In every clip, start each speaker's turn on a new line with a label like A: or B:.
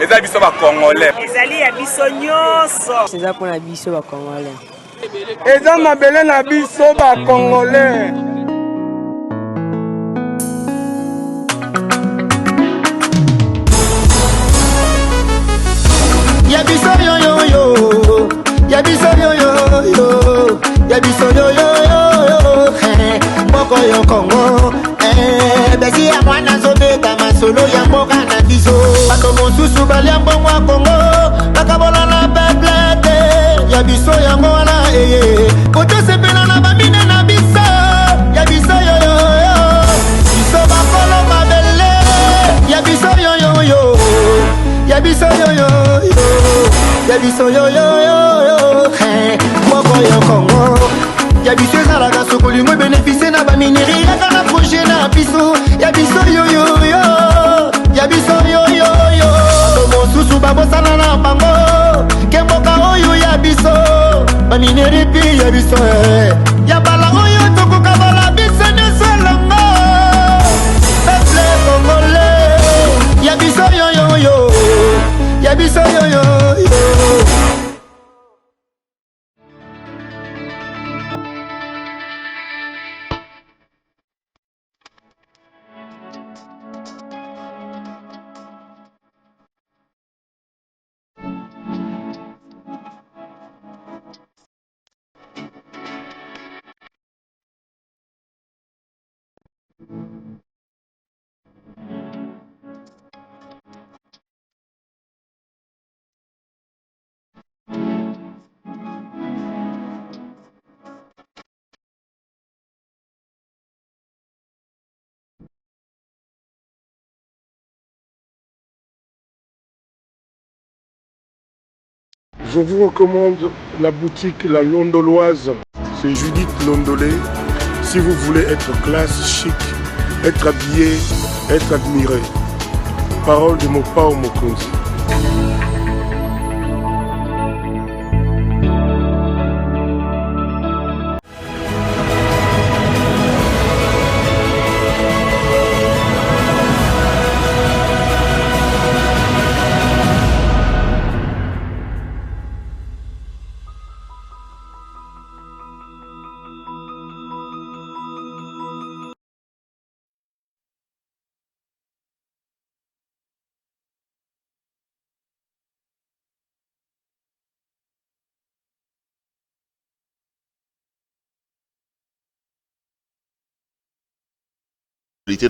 A: eza biso ba Congolais.
B: Ezali ya biso nyonso.
C: C'est ça pour la biso ba Congolais.
D: Eza mabele na biso ba Congolais.
E: Ya biso yo yo yo. Ya biso yo yo yo. Ya biso yo yo yo. Moko yo Congo. Besi ya mwana zobeta masolo ya mboka na biso. Bato mosusu balia mbongo ya Congo. Bakabola na peplete. Ya biso ya mwana eye. Koto sepela na bamine na biso. Ya biso yo yo yo. Biso bakolo mabele. Ya biso yo yo yo. Ya biso yo yo yo. Ya biso yo yo yo. Moko yo Congo. Ya biso ezalaka sokolingo bénéficie na bamineri yaka na projet na biso. Ya biso yo yo yo. Ya biso yo yo yo. Mosusu babosana na bango kemboka oyo ya biso bamineri pi ya biso ya bala oyo tokoka bala biso nyonso elongo peuple congolais. Ya biso yo yo yo. Ya biso yo yo yo.
F: Je vous recommande la boutique La Londoloise. C'est Judith Londolé. Si vous voulez être classe, chic, être habillé, être admiré. Parole de Mopao Mokonzi.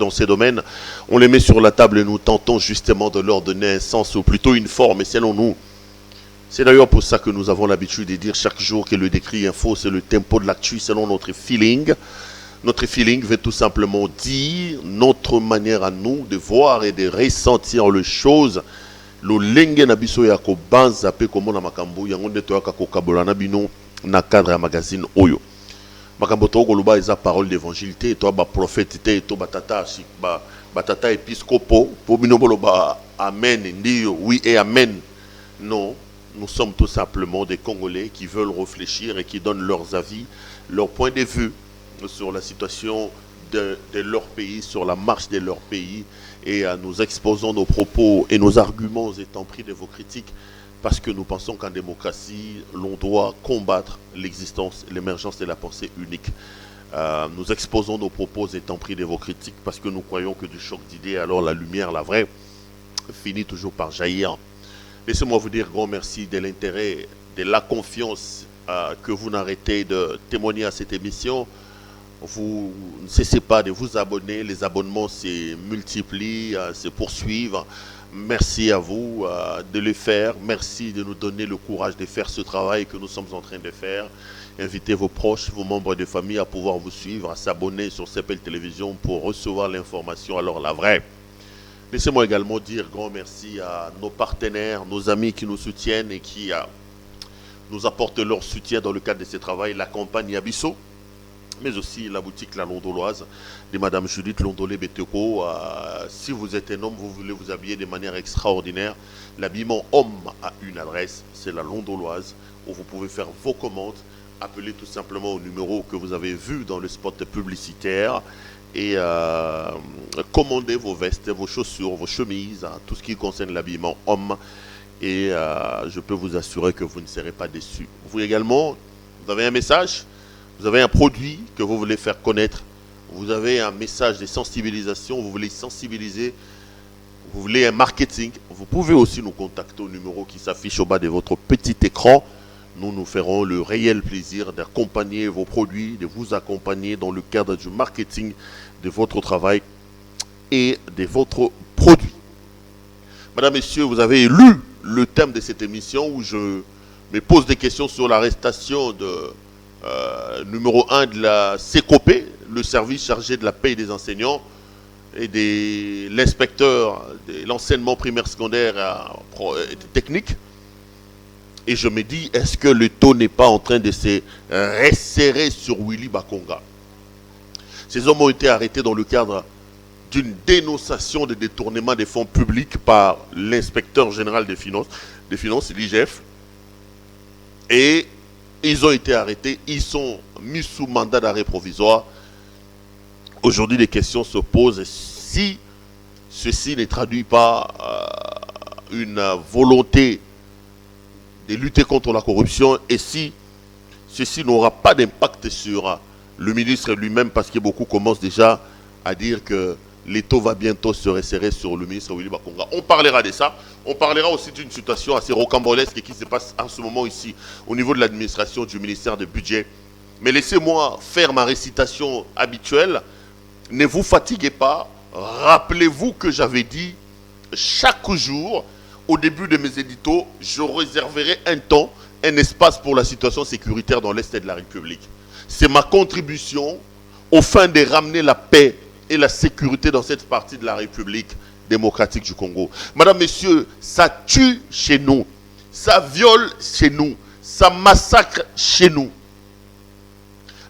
G: Dans ces domaines, on les met sur la table et nous tentons justement de leur donner un sens ou plutôt une forme. Et selon nous, c'est d'ailleurs pour ça que nous avons l'habitude de dire chaque jour que le décrit info, c'est le tempo de l'actu selon notre feeling. Notre feeling veut tout simplement dire notre manière à nous de voir et de ressentir les choses. Le lenge na biso ya ko banza pe komo na makambo yango ndeto ya ko kabola na bino na cadre ya magazine Oyo. Makambo to koloba eza parole d'évangile te to ba prophète te to batata batata épiscopo po bino boloba amen ndio oui et amen. Non, nous sommes tout simplement des Congolais qui veulent réfléchir et qui donnent leurs avis, leur point de vue sur la situation de leur pays, sur la marche de leur pays, et nous exposons nos propos et nos arguments étant pris de vos critiques, parce que nous pensons qu'en démocratie, l'on doit combattre l'existence, l'émergence de la pensée unique. Nous exposons nos propos étant pris de vos critiques, parce que nous croyons que du choc d'idées, alors la lumière, la vraie, finit toujours par jaillir. Laissez-moi vous dire grand merci de l'intérêt, de la confiance que vous n'arrêtez de témoigner à cette émission. Vous ne cessez pas de vous abonner, les abonnements se multiplient, se poursuivent. Merci à vous de le faire, merci de nous donner le courage de faire ce travail que nous sommes en train de faire. Invitez vos proches, vos membres de famille à pouvoir vous suivre, à s'abonner sur CPL Télévision pour recevoir l'information, alors la vraie. Laissez-moi également dire grand merci à nos partenaires, nos amis qui nous soutiennent et qui nous apportent leur soutien dans le cadre de ce travail, la compagnie Abisso, mais aussi la boutique La Londoloise de Madame Judith Londolé Beteko. Si vous êtes un homme, vous voulez vous habiller de manière extraordinaire, l'habillement homme a une adresse, c'est La Londoloise, où vous pouvez faire vos commandes appelez tout simplement au numéro que vous avez vu dans le spot publicitaire et commandez vos vestes, vos chaussures, vos chemises, tout ce qui concerne l'habillement homme. Et je peux vous assurer que vous ne serez pas déçus. Vous également, vous avez un message, vous avez un produit que vous voulez faire connaître, vous avez un message de sensibilisation, vous voulez sensibiliser, vous voulez un marketing, vous pouvez aussi nous contacter au numéro qui s'affiche au bas de votre petit écran. Nous ferons le réel plaisir d'accompagner vos produits, de vous accompagner dans le cadre du marketing de votre travail et de votre produit. Madame, Messieurs, vous avez lu le thème de cette émission où je me pose des questions sur l'arrestation de numéro 1 de la CECOPE, le service chargé de la paie des enseignants et de l'inspecteur de l'enseignement primaire, secondaire et technique. Et je me dis, est-ce que le taux n'est pas en train de se resserrer sur Willy Bakonga? Ces hommes ont été arrêtés dans le cadre d'une dénonciation de détournement des fonds publics par l'inspecteur général des finances, l'IGF. Et ils ont été arrêtés, ils sont mis sous mandat d'arrêt provisoire. Aujourd'hui, les questions se posent si ceci ne traduit pas une volonté de lutter contre la corruption et si ceci n'aura pas d'impact sur le ministre lui-même, parce que beaucoup commencent déjà à dire que l'étau va bientôt se resserrer sur le ministre Willy Bakonga. On parlera de ça. On parlera aussi d'une situation assez rocambolesque qui se passe en ce moment ici au niveau de l'administration du ministère du Budget. Mais laissez-moi faire ma récitation habituelle. Ne vous fatiguez pas. Rappelez-vous que j'avais dit chaque jour, au début de mes éditos, je réserverai un temps, un espace pour la situation sécuritaire dans l'Est de la République. C'est ma contribution au fin de ramener la paix et la sécurité dans cette partie de la République démocratique du Congo. Madame, Messieurs, ça tue chez nous, ça viole chez nous, ça massacre chez nous.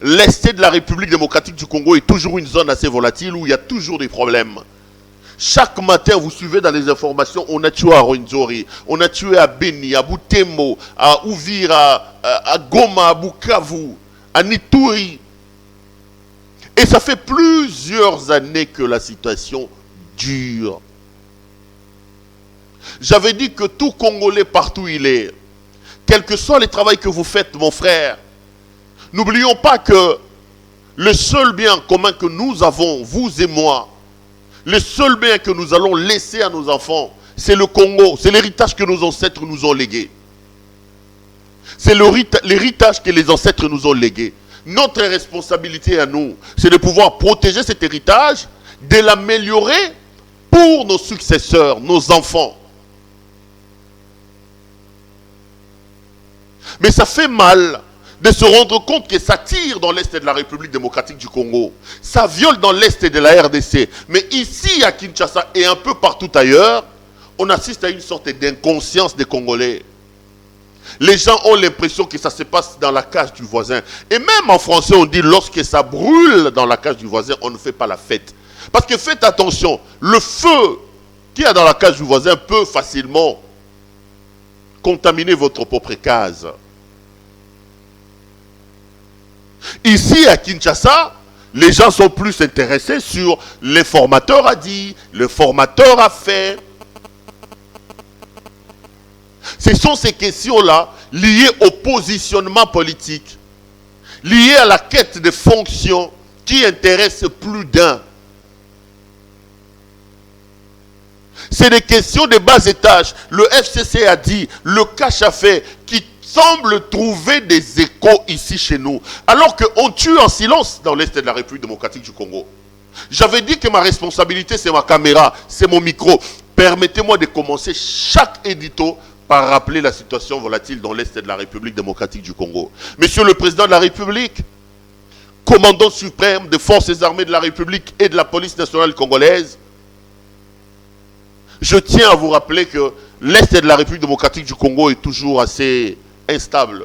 G: L'Est de la République démocratique du Congo est toujours une zone assez volatile où il y a toujours des problèmes. Chaque matin, vous suivez dans les informations, on a tué à Rwenzori, on a tué à Beni, à Butembo, à Uvira, à Goma, à Bukavu, à Nituri. Et ça fait plusieurs années que la situation dure. J'avais dit que tout Congolais, partout où il est, quel que soit le travail que vous faites, mon frère, n'oublions pas que le seul bien commun que nous avons, vous et moi, le seul bien que nous allons laisser à nos enfants, c'est le Congo. C'est l'héritage que nos ancêtres nous ont légué. C'est l'héritage que les ancêtres nous ont légué. Notre responsabilité à nous, c'est de pouvoir protéger cet héritage, de l'améliorer pour nos successeurs, nos enfants. Mais ça fait mal de se rendre compte que ça tire dans l'Est de la République démocratique du Congo. Ça viole dans l'Est de la RDC. Mais ici, à Kinshasa et un peu partout ailleurs, on assiste à une sorte d'inconscience des Congolais. Les gens ont l'impression que ça se passe dans la cage du voisin. Et même en français, on dit lorsque ça brûle dans la cage du voisin, on ne fait pas la fête. Parce que faites attention, le feu qu'il y a dans la cage du voisin peut facilement contaminer votre propre case. Ici, à Kinshasa, les gens sont plus intéressés sur le formateur a dit, le formateur a fait. Ce sont ces questions-là liées au positionnement politique, liées à la quête de fonctions qui intéressent plus d'un. C'est des questions de bas étage. Le FCC a dit, le cash a fait, qui semble trouver des échos ici chez nous. Alors qu'on tue en silence dans l'Est de la République démocratique du Congo. J'avais dit que ma responsabilité, c'est ma caméra, c'est mon micro. Permettez-moi de commencer chaque édito par rappeler la situation volatile dans l'Est de la République démocratique du Congo. Monsieur le Président de la République, commandant suprême des forces armées de la République et de la police nationale congolaise, je tiens à vous rappeler que l'Est de la République démocratique du Congo est toujours assez instable.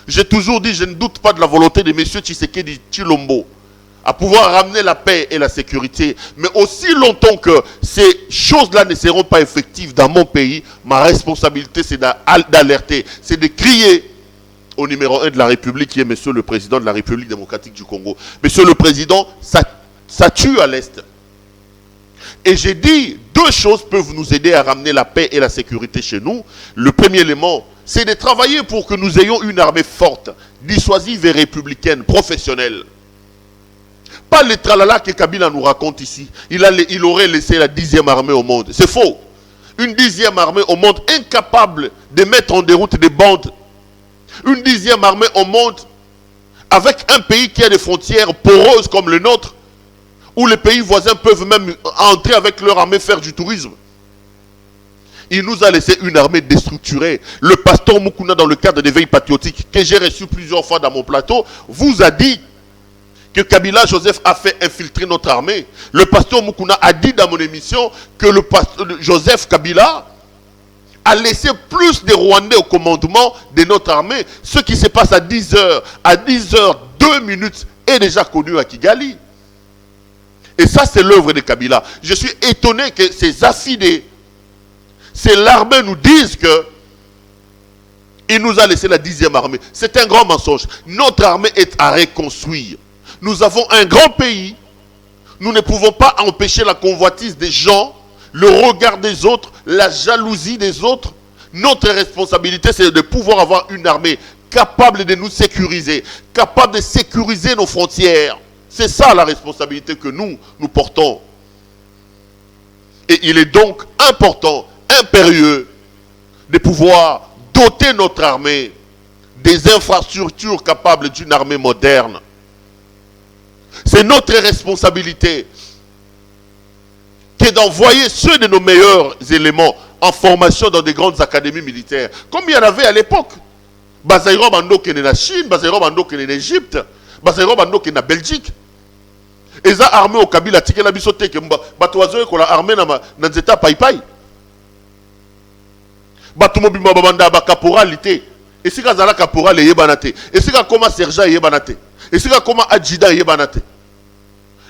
G: J'ai toujours dit, je ne doute pas de la volonté de M. Tshisekedi Tshilombo à pouvoir ramener la paix et la sécurité. Mais aussi longtemps que ces choses-là ne seront pas effectives dans mon pays, ma responsabilité c'est d'alerter, c'est de crier au numéro 1 de la République, qui est Monsieur le Président de la République démocratique du Congo. Monsieur le Président, ça tue à l'Est. Et j'ai dit, deux choses peuvent nous aider à ramener la paix et la sécurité chez nous. Le premier élément, c'est de travailler pour que nous ayons une armée forte, dissuasive et républicaine, professionnelle. Pas les tralala que Kabila nous raconte ici. Il aurait laissé la 10e armée au monde. C'est faux. Une 10e armée au monde incapable de mettre en déroute des bandes. Une 10e armée au monde avec un pays qui a des frontières poreuses comme le nôtre, où les pays voisins peuvent même entrer avec leur armée faire du tourisme. Il nous a laissé une armée déstructurée. Le pasteur Mukuna, dans le cadre d'éveil patriotique, que j'ai reçu plusieurs fois dans mon plateau, vous a dit que Kabila Joseph a fait infiltrer notre armée. Le pasteur Mukuna a dit dans mon émission que le pasteur Joseph Kabila a laissé plus de Rwandais au commandement de notre armée. Ce qui se passe à 10h, 2 minutes est déjà connu à Kigali. Et ça, c'est l'œuvre de Kabila. Je suis étonné que ces affidés, ces l'armée nous disent que il nous a laissé la 10e armée. C'est un grand mensonge. Notre armée est à reconstruire. Nous avons un grand pays. Nous ne pouvons pas empêcher la convoitise des gens, le regard des autres, la jalousie des autres. Notre responsabilité, c'est de pouvoir avoir une armée capable de nous sécuriser, capable de sécuriser nos frontières. C'est ça la responsabilité que nous portons. Et il est donc important, impérieux, de pouvoir doter notre armée des infrastructures capables d'une armée moderne. C'est notre responsabilité que d'envoyer ceux de nos meilleurs éléments en formation dans des grandes académies militaires, comme il y en avait à l'époque. Bazaïro Bando qui est en Chine, Bazaïro Bando qui est en Égypte, Bazaïro Bando qui est en Belgique. Et ça armé au Kabila, tike la bisote que batoazo ko la armé na nzeta paipai. Batumo bima babanda ba caporalité. Et si ka zala caporal yebanate. Et si ka koma sergent yebanate. Et si ka koma adjudant yebanate.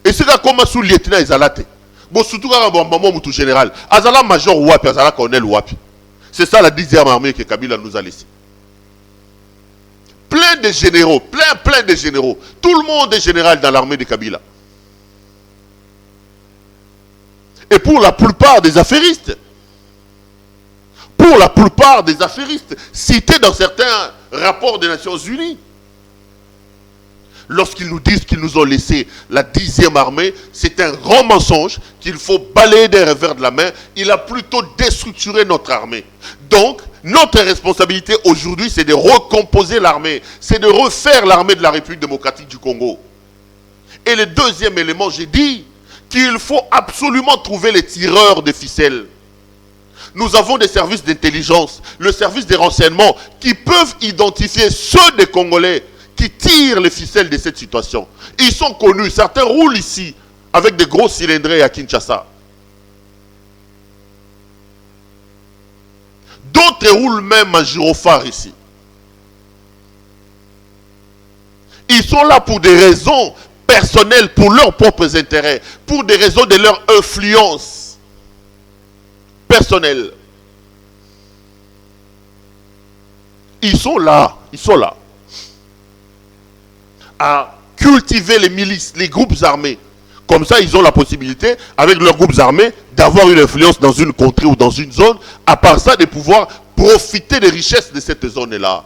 G: Et si ka koma sous lieutenant ezalate. Bon surtout ka maman mutu général. Azala major wapi, azala colonel wapi. C'est ça la 10e armée que Kabila nous a laissé. Plein de généraux, plein de généraux. Tout le monde est général dans l'armée de Kabila. Et pour la plupart des affairistes, cités dans certains rapports des Nations Unies, lorsqu'ils nous disent qu'ils nous ont laissé la 10e armée, c'est un grand mensonge qu'il faut balayer d'un revers de la main. Il a plutôt déstructuré notre armée. Donc, notre responsabilité aujourd'hui, c'est de recomposer l'armée, c'est de refaire l'armée de la République démocratique du Congo. Et le deuxième élément, j'ai dit qu'il faut absolument trouver les tireurs de ficelles. Nous avons des services d'intelligence, le service des renseignements, qui peuvent identifier ceux des Congolais qui tirent les ficelles de cette situation. Ils sont connus, certains roulent ici avec des gros cylindrés à Kinshasa. D'autres roulent même à gyrophare ici. Ils sont là pour des raisons personnelles, pour leurs propres intérêts, pour des raisons de leur influence personnelle. Ils sont là à cultiver les milices, les groupes armés. Comme ça, ils ont la possibilité, avec leurs groupes armés, d'avoir une influence dans une contrée ou dans une zone, à part ça, de pouvoir profiter des richesses de cette zone-là.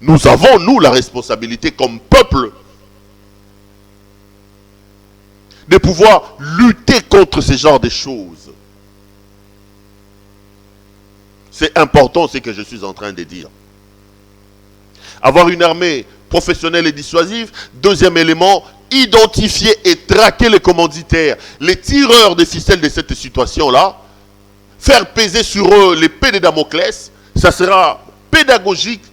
G: Nous avons, nous, la responsabilité comme peuple de pouvoir lutter contre ce genre de choses. C'est important ce que je suis en train de dire. Avoir une armée professionnelle et dissuasive. Deuxième élément, identifier et traquer les commanditaires, les tireurs de ficelles de cette situation-là. Faire peser sur eux l'épée de Damoclès. Ça sera pédagogique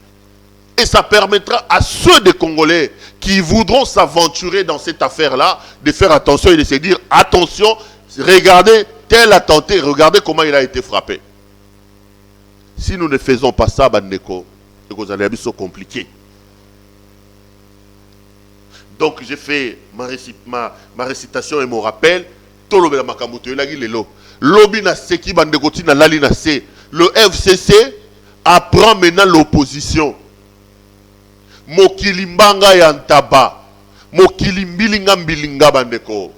G: et ça permettra à ceux des Congolais qui voudront s'aventurer dans cette affaire-là de faire attention et de se dire attention, regardez tel attenté, regardez comment il a été frappé. Si nous ne faisons pas ça, Bandeko, vous allez être compliqué. Donc j'ai fait ma récitation et mon rappel. Le FCC apprend maintenant l'opposition. Mokilimbanga yantaba. Mokilimbilinga mbilinga bandeko.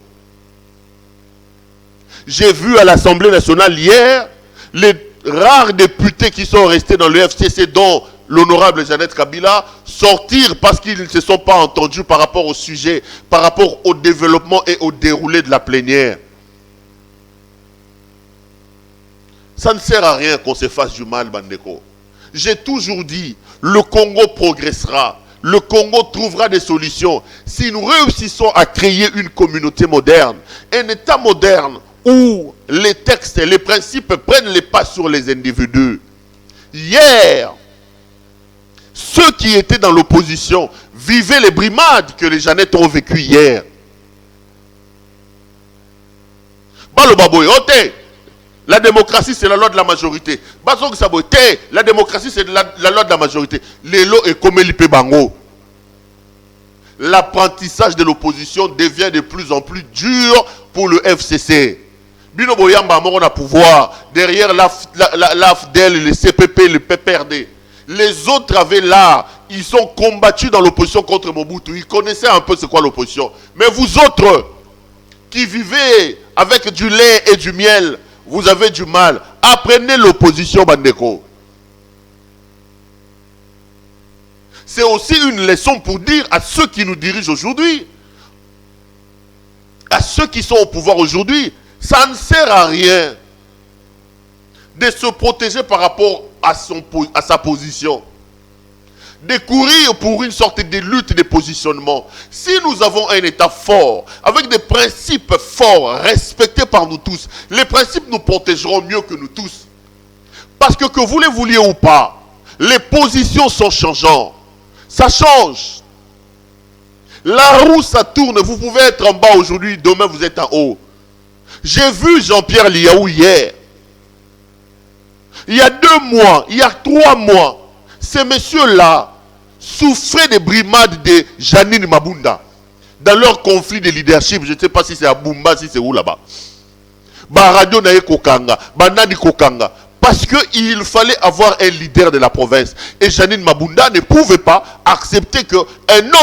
G: J'ai vu à l'Assemblée nationale hier les rares députés qui sont restés dans le FCC, dont l'honorable Jeannette Kabila, sortir parce qu'ils ne se sont pas entendus par rapport au sujet, par rapport au développement et au déroulé de la plénière. Ça ne sert à rien qu'on se fasse du mal, bandeko. J'ai toujours dit, le Congo progressera. Le Congo trouvera des solutions. Si nous réussissons à créer une communauté moderne, un État moderne, où les textes et les principes prennent les pas sur les individus. Hier, ceux qui étaient dans l'opposition vivaient les brimades que les Jeannettes ont vécues hier. La démocratie, c'est la loi de la majorité. La démocratie, c'est la loi de la majorité. Les lois et comme l'IP Bango. L'apprentissage de l'opposition devient de plus en plus dur pour le FCC. Bino Boyamba on a pouvoir. Derrière l'AFDEL, le CPP, le PPRD. Les autres avaient là. Ils sont combattus dans l'opposition contre Mobutu. Ils connaissaient un peu ce qu'est l'opposition. Mais vous autres, qui vivez avec du lait et du miel, vous avez du mal. Apprenez l'opposition, bandeko. C'est aussi une leçon pour dire à ceux qui nous dirigent aujourd'hui, à ceux qui sont au pouvoir aujourd'hui, ça ne sert à rien de se protéger par rapport à sa position, de courir pour une sorte de lutte de positionnement. Si nous avons un État fort, avec des principes forts, respectés par nous tous, les principes nous protégeront mieux que nous tous. Parce que vous les vouliez ou pas, les positions sont changeantes. Ça change. La roue, ça tourne. Vous pouvez être en bas aujourd'hui, demain vous êtes en haut. J'ai vu Jean-Pierre Liaou hier. Il y a 2 mois, il y a 3 mois, ces messieurs-là souffraient des brimades de Janine Mabunda dans leur conflit de leadership. Je ne sais pas si c'est à Bumba, si c'est où là-bas. Radio Naye Kokanga, Banani Kokanga. Parce qu'il fallait avoir un leader de la province. Et Janine Mabunda ne pouvait pas accepter qu'un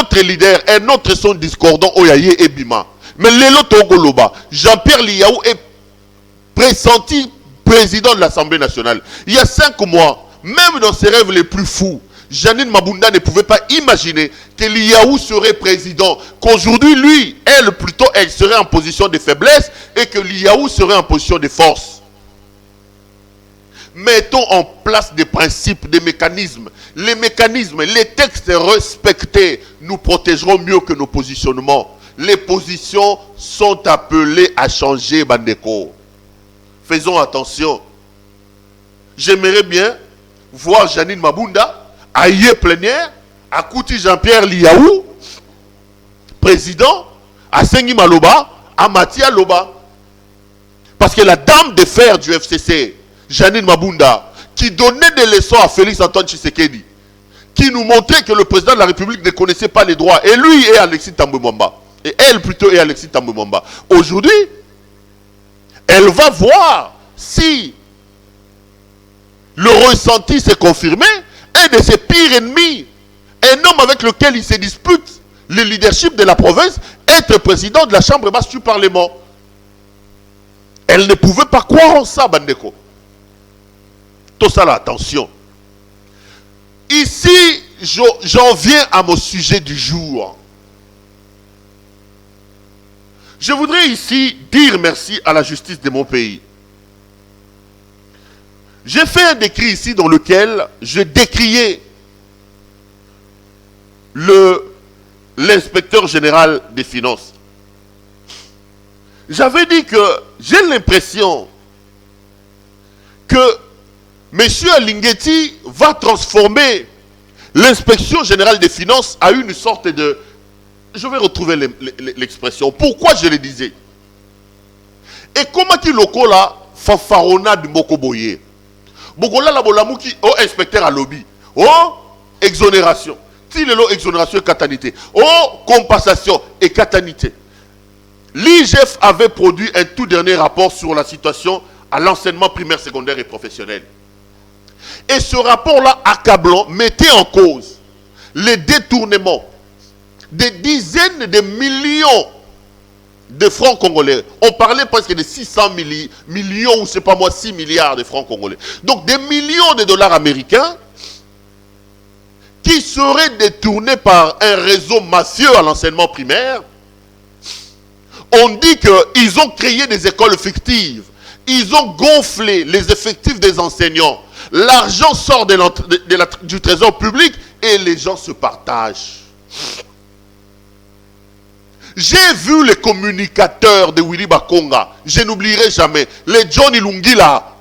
G: autre leader, un autre son discordant, Oyaye et Bima. Mais Lelo Togoloba, Jean-Pierre Liaou est pressenti président de l'Assemblée nationale. Il y a 5 mois, même dans ses rêves les plus fous, Janine Mabunda ne pouvait pas imaginer que Liaou serait président. Qu'aujourd'hui, lui, elle plutôt, elle serait en position de faiblesse et que Liaou serait en position de force. Mettons en place des principes, des mécanismes. Les mécanismes, les textes respectés nous protégeront mieux que nos positionnements. Les positions sont appelées à changer, bandeko. Faisons attention. J'aimerais bien voir Janine Mabunda, à Yé Plénière, à Kouti Jean-Pierre Liaou, président, à Sengi Maloba, à Mathia Loba. Parce que la dame de fer du FCC, Janine Mabunda, qui donnait des leçons à Félix Antoine Tshisekedi, qui nous montrait que le président de la République ne connaissait pas les droits. Et lui et Alexis Thambwe Mwamba. Et elle plutôt et Alexis Thambwe Mwamba. Aujourd'hui, elle va voir si le ressenti s'est confirmé. Un de ses pires ennemis, un homme avec lequel il se dispute le leadership de la province, être président de la Chambre basse du Parlement. Elle ne pouvait pas croire en ça, bandeko. Tout ça là, attention. Ici, j'en viens à mon sujet du jour. Je voudrais ici dire merci à la justice de mon pays. J'ai fait un décret ici dans lequel je décriais l'inspecteur général des finances. J'avais dit que j'ai l'impression que M. Alinguetti va transformer l'inspection générale des finances à une sorte de... Je vais retrouver l'expression. Pourquoi je le disais? Et comment qu'il loko là, fanfarona de Mokoboye. Bokola la bolamouki, oh inspecteur à lobby. Oh exonération. Si le lot exonération et catanité. Oh compensation et catanité. L'IGF avait produit un tout dernier rapport sur la situation à l'enseignement primaire, secondaire et professionnel. Et ce rapport-là, accablant, mettait en cause les détournements des dizaines de millions de francs congolais. On parlait presque de 600 millions ou c'est pas moi 6 milliards de francs congolais. Donc des millions de dollars américains qui seraient détournés par un réseau mafieux à l'enseignement primaire. On dit qu'ils ont créé des écoles fictives. Ils ont gonflé les effectifs des enseignants. L'argent sort du trésor public et les gens se partagent. J'ai vu les communicateurs de Willy Bakonga. Je n'oublierai jamais. Les Johnny Lungila.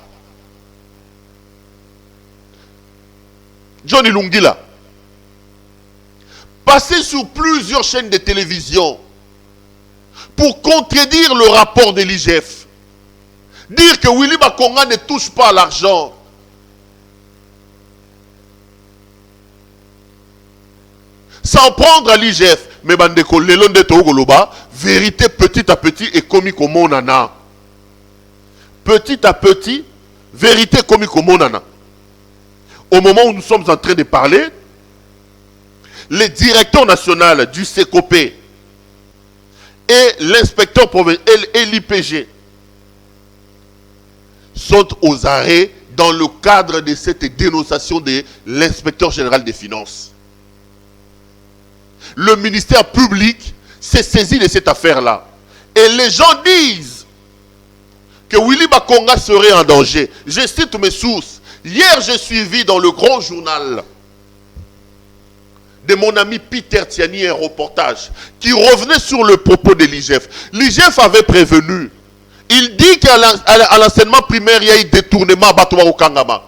G: Johnny Lungila. Passer sur plusieurs chaînes de télévision pour contredire le rapport de l'IGF. Dire que Willy Bakonga ne touche pas à l'argent. Sans prendre à l'IGF. Mais bandeko, lelo nde togoloba, vérité petit à petit et commis comme on en a. Petit à petit, vérité commis comme on en a. Au moment où nous sommes en train de parler, le directeur national du CECOP et l'inspecteur provincial et l'IPG sont aux arrêts dans le cadre de cette dénonciation de l'inspecteur général des finances. Le ministère public s'est saisi de cette affaire-là. Et les gens disent que Willy Bakonga serait en danger. Je cite mes sources. Hier, j'ai suivi dans le grand journal de mon ami Peter Tiani un reportage qui revenait sur le propos de l'IGF. L'IGF avait prévenu. Il dit qu'à l'enseignement primaire, il y a eu détournement à Batoua au Kangama.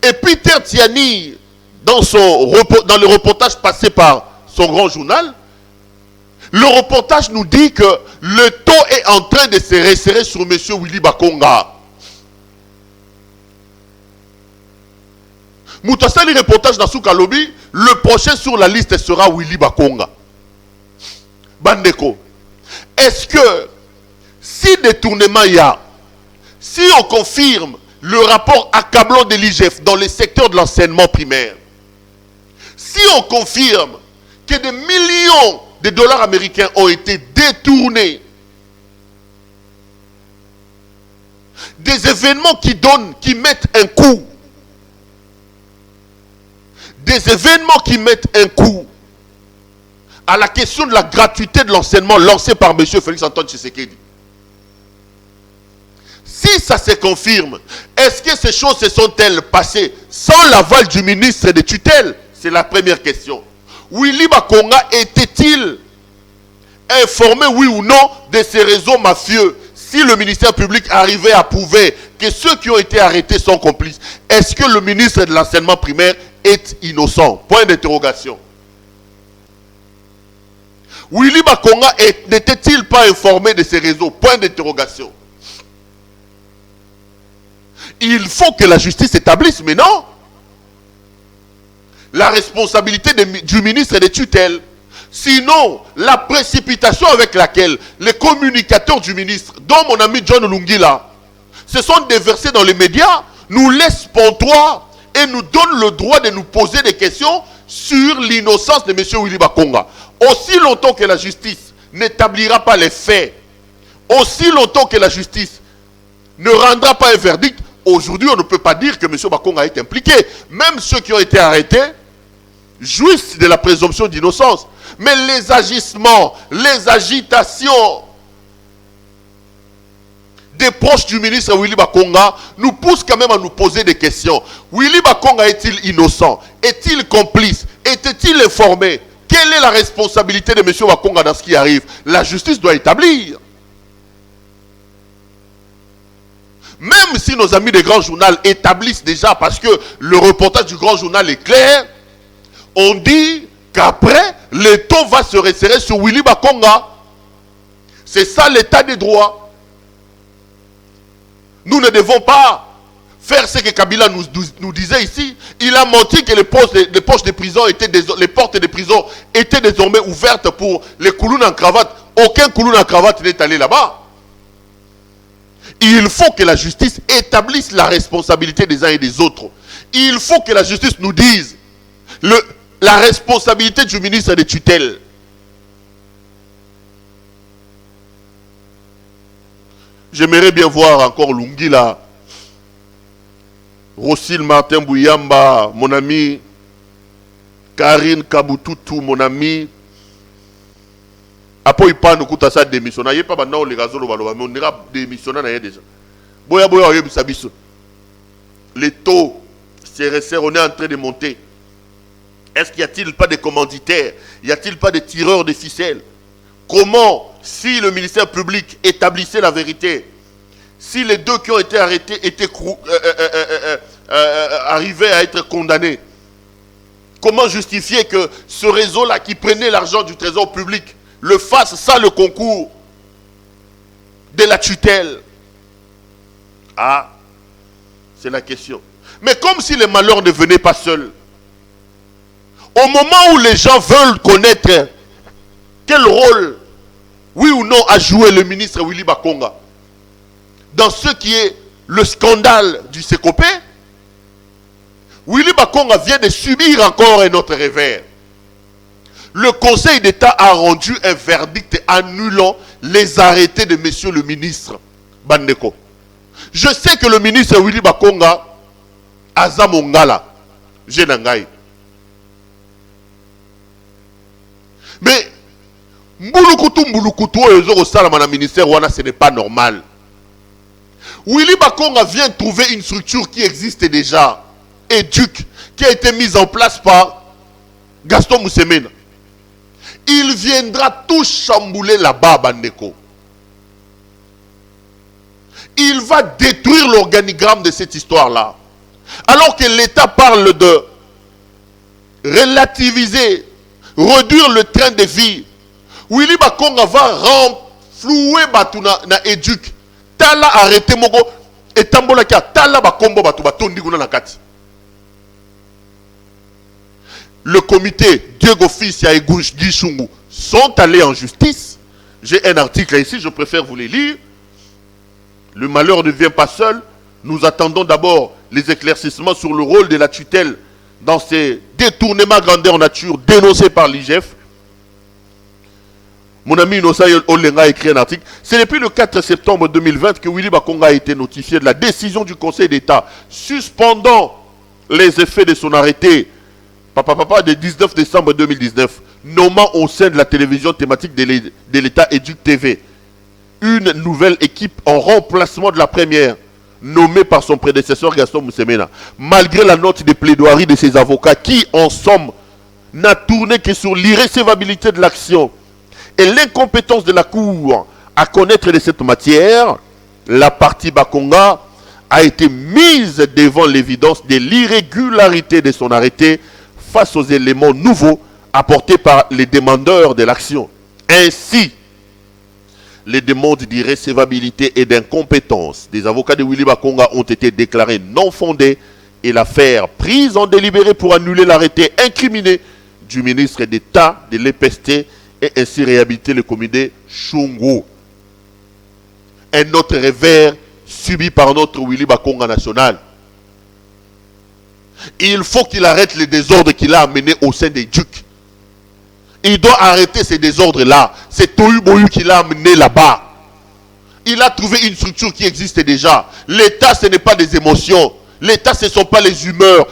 G: Et Peter Tiani, dans le reportage passé par son grand journal, le reportage nous dit que le taux est en train de se resserrer sur M. Willy Bakonga. Moutassali reportage dans Souka Lobby, le prochain sur la liste sera Willy Bakonga. Bandeko, est-ce que si détournement il y a, si on confirme le rapport accablant de l'IGF dans le secteur de l'enseignement primaire, si on confirme que des millions de dollars américains ont été détournés, des événements qui mettent un coup, des événements qui mettent un coup à la question de la gratuité de l'enseignement lancée par M. Félix Antoine Tshisekedi. Si ça se confirme, est-ce que ces choses se sont-elles passées sans l'aval du ministre de tutelle? C'est la première question. Willy Bakonga était-il informé, oui ou non, de ces réseaux mafieux? Si le ministère public arrivait à prouver que ceux qui ont été arrêtés sont complices, est-ce que le ministre de l'enseignement primaire est innocent? Point d'interrogation. Willy Bakonga n'était-il pas informé de ces réseaux? Point d'interrogation. Il faut que la justice établisse, mais non. La responsabilité du ministre de tutelle. Sinon, la précipitation avec laquelle les communicateurs du ministre, dont mon ami John Lungila, se sont déversés dans les médias, nous laissent pantois et nous donnent le droit de nous poser des questions sur l'innocence de M. Willy Bakonga. Aussi longtemps que la justice n'établira pas les faits, aussi longtemps que la justice ne rendra pas un verdict, aujourd'hui on ne peut pas dire que M. Bakonga est impliqué. Même ceux qui ont été arrêtés jouissent de la présomption d'innocence. Mais les agissements, les agitations des proches du ministre Willy Bakonga nous poussent quand même à nous poser des questions. Willy Bakonga est-il innocent? Est-il complice? Était-il informé? Quelle est la responsabilité de M. Bakonga dans ce qui arrive? La justice doit établir. Même si nos amis des grands journaux établissent déjà, parce que le reportage du grand journal est clair, on dit qu'après, le taux va se resserrer sur Willy Bakonga. C'est ça l'état des droits. Nous ne devons pas faire ce que Kabila nous disait ici. Il a menti que les portes des prisons les portes des prisons étaient désormais ouvertes pour les koulounes en cravate. Aucun kouloune en cravate n'est allé là-bas. Il faut que la justice établisse la responsabilité des uns et des autres. Il faut que la justice nous dise la responsabilité du ministre de tutelle. J'aimerais bien voir encore Lungila, Rossil Martin Bouyamba, mon ami, Karine Kabututu, mon ami. Après, il parle de sa démission. Il n'y a pas maintenant les gazons, mais on ira démissionner déjà. Les taux, on est en train de monter. Est-ce qu'il n'y a-t-il pas de commanditaires? Y a-t-il pas de tireurs de ficelles? Comment, si le ministère public établissait la vérité, si les deux qui ont été arrêtés arrivaient à être condamnés, comment justifier que ce réseau-là qui prenait l'argent du trésor public le fasse sans le concours de la tutelle? Ah, c'est la question. Mais comme si les malheurs ne venaient pas seuls, au moment où les gens veulent connaître quel rôle, oui ou non, a joué le ministre Willy Bakonga dans ce qui est le scandale du Sekopé, Willy Bakonga vient de subir encore un autre revers. Le Conseil d'État a rendu un verdict annulant les arrêtés de monsieur le ministre Bandeko. Je sais que le ministre Willy Bakonga Azamongala, Jenangai. Mais Mbulukutu au Salamana ministère Wana, ce n'est pas normal. Willy Bakonga vient trouver une structure qui existe déjà, EDUC, qui a été mise en place par Gaston Moussemena. Il viendra tout chambouler là-bas, Bandeko. Il va détruire l'organigramme de cette histoire-là. Alors que l'État parle de relativiser, réduire le train de vie, Willy Bakonga va renflouer Batuna na éduc. Tala arrêté mogo et tambola kia tala bakombo batu batondi guna na kati. Le comité Diego Fils et Guy Chungu sont allés en justice. J'ai un article ici, je préfère vous les lire. Le malheur ne vient pas seul. Nous attendons d'abord les éclaircissements sur le rôle de la tutelle dans ces détournements grandeur nature dénoncés par l'IGF. Mon ami Inosa Olenga a écrit un article. C'est depuis le 4 septembre 2020 que Willy Bakonga a été notifié de la décision du Conseil d'État suspendant les effets de son arrêté de 19 décembre 2019, nommant au sein de la télévision thématique de l'État Éduc TV une nouvelle équipe en remplacement de la première, nommée par son prédécesseur Gaston Moussemena. Malgré la note de plaidoirie de ses avocats qui, en somme, n'a tourné que sur l'irrécevabilité de l'action et l'incompétence de la Cour à connaître de cette matière, la partie Bakonga a été mise devant l'évidence de l'irrégularité de son arrêté face aux éléments nouveaux apportés par les demandeurs de l'action. Ainsi, les demandes d'irrécevabilité et d'incompétence des avocats de Willy Bakonga ont été déclarées non fondées et l'affaire prise en délibéré pour annuler l'arrêté incriminé du ministre d'État de l'EPST et ainsi réhabiliter le comité Chungu. Un autre revers subi par notre Willy Bakonga national. Il faut qu'il arrête les désordres qu'il a amenés au sein des ducs. Il doit arrêter ces désordres-là. C'est Tohu Boyu qu'il a amené là-bas. Il a trouvé une structure qui existe déjà. L'État, ce n'est pas des émotions. L'État, ce ne sont pas les humeurs.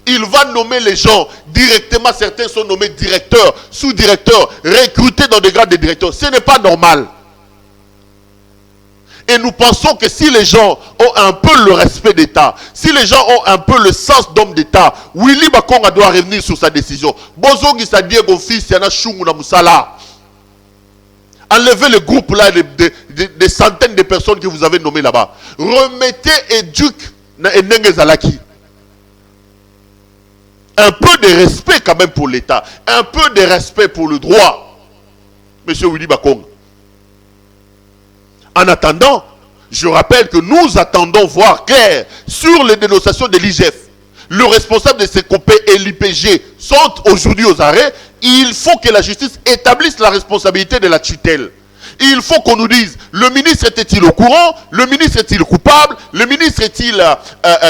G: Il va nommer les gens directement. Certains sont nommés directeurs, sous-directeurs, recrutés dans des grades de directeurs. Ce n'est pas normal. Et nous pensons que si les gens ont un peu le respect d'État, si les gens ont un peu le sens d'homme d'État, Willy Bakonga doit revenir sur sa décision. Bozongi sa Diego Fils, Yana Chungu na Moussala. Enlevez le groupe là des centaines de personnes que vous avez nommées là-bas. Remettez Éduc na Enenge Zalaki. Un peu de respect quand même pour l'État. Un peu de respect pour le droit. Monsieur Willy Bakonga. En attendant, je rappelle que nous attendons voir clair sur les dénonciations de l'IGF. Le responsable de ces COP et l'IPG sont aujourd'hui aux arrêts. Il faut que la justice établisse la responsabilité de la tutelle. Il faut qu'on nous dise, le ministre était-il au courant? Le ministre est-il coupable? Le ministre est-il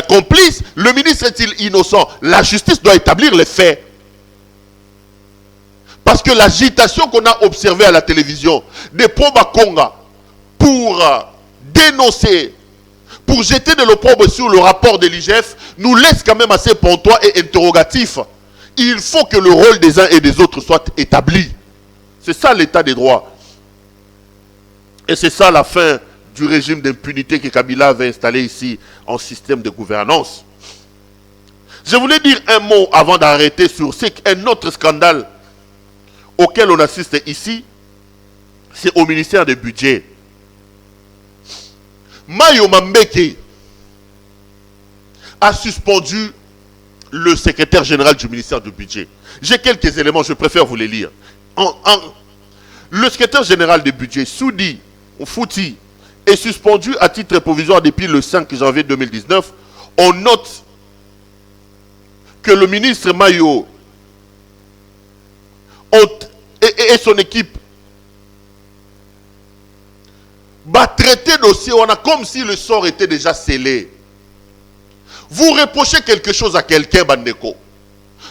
G: complice? Le ministre est-il innocent? La justice doit établir les faits. Parce que l'agitation qu'on a observée à la télévision des pro-Bakonga pour dénoncer, pour jeter de l'opprobre sur le rapport de l'IGF, nous laisse quand même assez pantois et interrogatifs. Il faut que le rôle des uns et des autres soit établi. C'est ça l'état des droits. Et c'est ça la fin du régime d'impunité que Kabila avait installé ici en système de gouvernance. Je voulais dire un mot avant d'arrêter sur un autre scandale auquel on assiste ici. C'est au ministère du Budget. Mayo Mambeke a suspendu le secrétaire général du ministère du Budget. J'ai quelques éléments, je préfère vous les lire. Le secrétaire général du Budget, Soudi Fouti, est suspendu à titre provisoire depuis le 5 janvier 2019. On note que le ministre Mayo et son équipe va traiter le dossier comme si le sort était déjà scellé. Vous reprochez quelque chose à quelqu'un, Bandeko.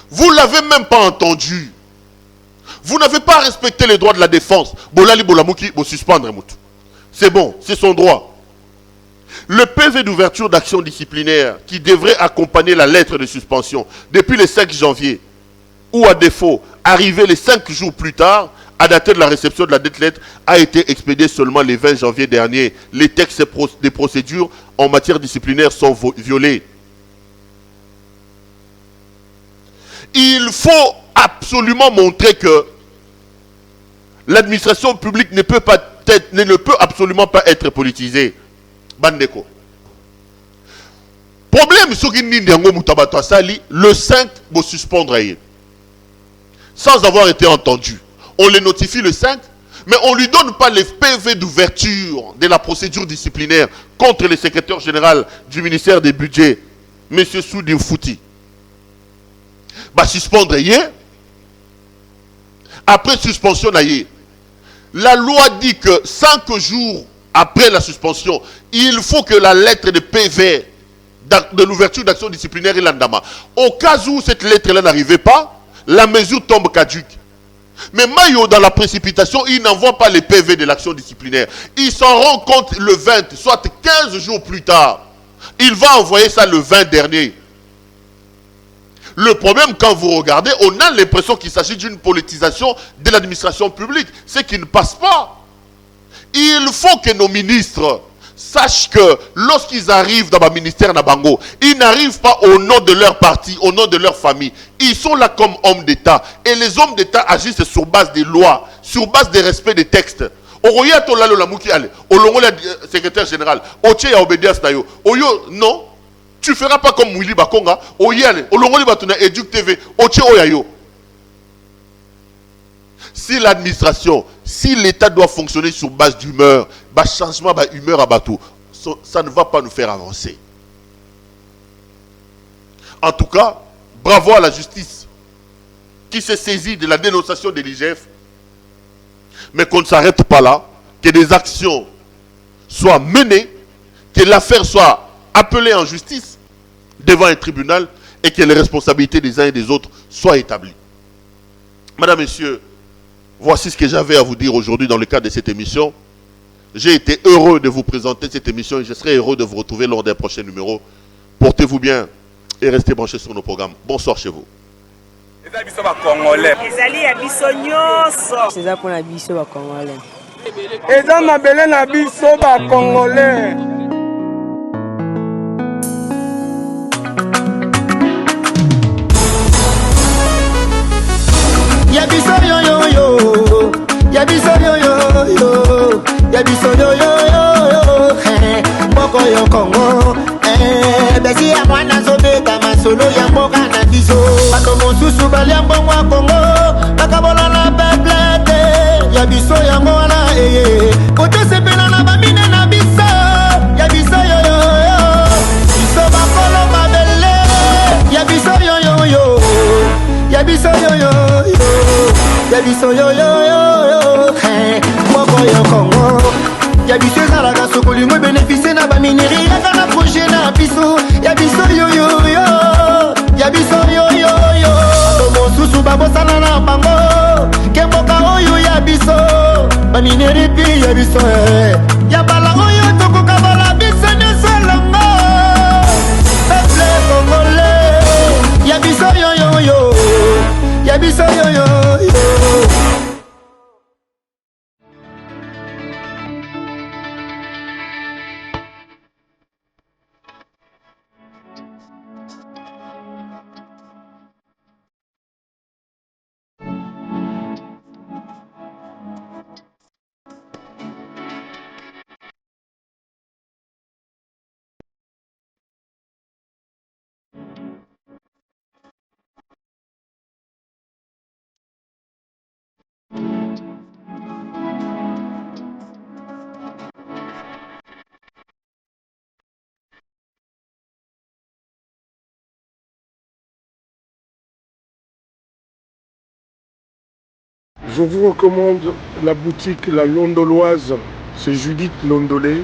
G: Vous ne l'avez même pas entendu. Vous n'avez pas respecté les droits de la défense. Bolali Bolamouki, vous suspendre. C'est bon, c'est son droit. Le PV d'ouverture d'action disciplinaire qui devrait accompagner la lettre de suspension depuis le 5 janvier, ou à défaut, arrivé les 5 jours plus tard, à dater de la réception de la dette lettre, a été expédié seulement le 20 janvier dernier. Les textes des procédures en matière disciplinaire sont violés. Il faut absolument montrer que l'administration publique ne peut absolument pas être politisée. Bandeko. Problème, le 5 va suspendre. Sans avoir été entendu. On les notifie le 5, mais on ne lui donne pas les PV d'ouverture de la procédure disciplinaire contre le secrétaire général du ministère des Budgets, M. Soudi Fouti. Va suspendre hier. Après suspension, la loi dit que 5 jours après la suspension, il faut que la lettre de PV de l'ouverture d'action disciplinaire est l'andama. Au cas où cette lettre-là n'arrivait pas, la mesure tombe caduque. Mais Mayo, dans la précipitation, il n'envoie pas les PV de l'action disciplinaire. Il s'en rend compte le 20, soit 15 jours plus tard. Il va envoyer ça le 20 dernier. Le problème, quand vous regardez, on a l'impression qu'il s'agit d'une politisation de l'administration publique. Ce qui ne passe pas. Il faut que nos ministres sachent que lorsqu'ils arrivent dans le ministère Nabango, ils n'arrivent pas au nom de leur parti, au nom de leur famille. Ils sont là comme hommes d'État. Et les hommes d'État agissent sur base des lois, sur base des respects des textes. Oroya tola lo lamuki ale, olongo le secrétaire général, oche ya obédience na yo. Oyo non, tu feras pas comme Willy Bakonga, oyale, olongo li batuna Educ TV, oche oyayo. Si l'administration, si l'État doit fonctionner sur base d'humeur, bah changement, bah humeur à bateau, ça ne va pas nous faire avancer. En tout cas, bravo à la justice qui s'est saisie de la dénonciation de l'IGF, mais qu'on ne s'arrête pas là, que des actions soient menées, que l'affaire soit appelée en justice devant un tribunal et que les responsabilités des uns et des autres soient établies. Madame, Messieurs, voici ce que j'avais à vous dire aujourd'hui dans le cadre de cette émission. J'ai été heureux de vous présenter cette émission et je serai heureux de vous retrouver lors d'un prochain numéro. Portez-vous bien et restez branchés sur nos programmes. Bonsoir chez vous.
C: C'est ça pour la biso ba Congolais.
D: Eza mabele na biso ba Congolais.
E: Yabiso yo yo yo, yabiso yo yo yo, yabiso yo yo yo, moko yo Congo, besi ya mwana sobeta masolo ya mboka na biso. Bato mosusu balia mbongo ya Congo, bakabola na peuple, yabiso ya mwana kote sepela na bamine na biso, yabiso yo yo yo, biso bakolo mabele, yabiso yo yo yo, yabiso yo yo yo. Yabiso yo yo yo yo, moko yo Congo. ya biso ezalaka sokolingo bénéficie na bamineri yaka na projet na biso ya biso yoyoyo ya biso yoyoyo mosusu babosana na bango ke mboka oyo ya biso bamineri pi ya biso ya bala oyo tokoka bala biso nyonso elongo peuple congolais ya biso yoyoyo ya biso yoyoyo.
F: Je vous recommande la boutique La Londoloise, c'est Judith Londolé.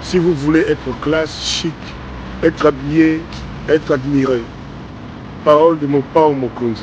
F: Si vous voulez être classe, chic, être habillé, être admiré. Parole de mon père Mokonzi.